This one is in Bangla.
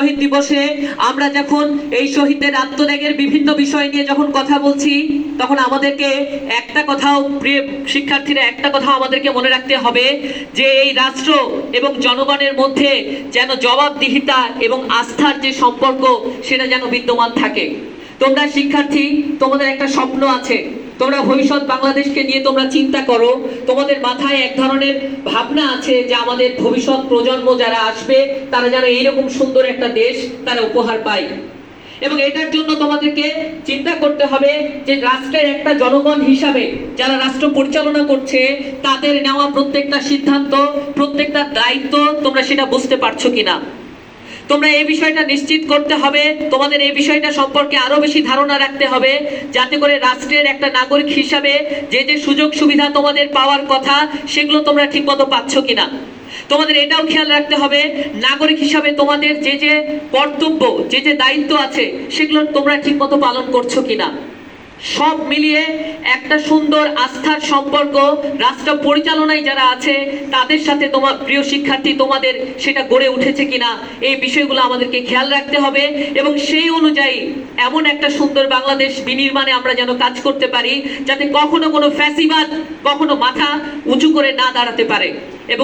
শহীদ দিবসে আমরা যখন এই শহীদদের আত্মত্যাগের বিভিন্ন বিষয় নিয়ে যখন কথা বলছি, তখন আমাদেরকে একটা কথাও, প্রিয় শিক্ষার্থীরা, একটা কথা আমাদেরকে মনে রাখতে হবে যে এই রাষ্ট্র এবং জনগণের মধ্যে যেন জবাবদিহিতা এবং আস্থার যে সম্পর্ক সেটা যেন বিদ্যমান থাকে। তোমরা শিক্ষার্থী, তোমাদের একটা স্বপ্ন আছে, তোমরা ভবিষ্যৎ বাংলাদেশকে নিয়ে তোমরা চিন্তা করো, তোমাদের মাথায় এক ধরনের ভাবনা আছে যে আমাদের ভবিষ্যৎ প্রজন্ম যারা আসবে তারা যেন এইরকম সুন্দর একটা দেশ তারা উপহার পায়। এবং এটার জন্য তোমাদেরকে চিন্তা করতে হবে যে রাষ্ট্রের একটা জনগণ হিসাবে যারা রাষ্ট্র পরিচালনা করছে তাদের নেওয়া প্রত্যেকটা সিদ্ধান্ত, প্রত্যেকটা দায়িত্ব তোমরা সেটা বুঝতে পারছো কিনা। তোমরা এই বিষয়টা নিশ্চিত করতে হবে, তোমাদের এই বিষয়টা সম্পর্কে আরো বেশি ধারণা রাখতে হবে, যাতে করে রাষ্ট্রের একটা নাগরিক হিসাবে যে যে সুযোগ সুবিধা তোমাদের পাওয়ার কথা সেগুলো তোমরা ঠিকমতো পাচ্ছ কিনা। তোমাদের এটাও খেয়াল রাখতে হবে নাগরিক হিসাবে তোমাদের যে যে কর্তব্য, যে যে দায়িত্ব আছে সেগুলো তোমরা ঠিকমতো পালন করছো কিনা। সব মিলিয়ে একটা সুন্দর আস্থার সম্পর্ক রাষ্ট্র পরিচালনায় যারা আছে তাদের সাথে তোমার প্রিয় শিক্ষার্থী তোমাদের সেটা গড়ে উঠেছে কিনা, এই বিষয়গুলো আমাদেরকে খেয়াল রাখতে হবে। এবং সেই অনুযায়ী এমন একটা সুন্দর বাংলাদেশ বিনির্মাণে আমরা যেন কাজ করতে পারি যাতে কখনো কোনো ফ্যাসিবাদ কখনো মাথা উঁচু করে না দাঁড়াতে পারে। এবং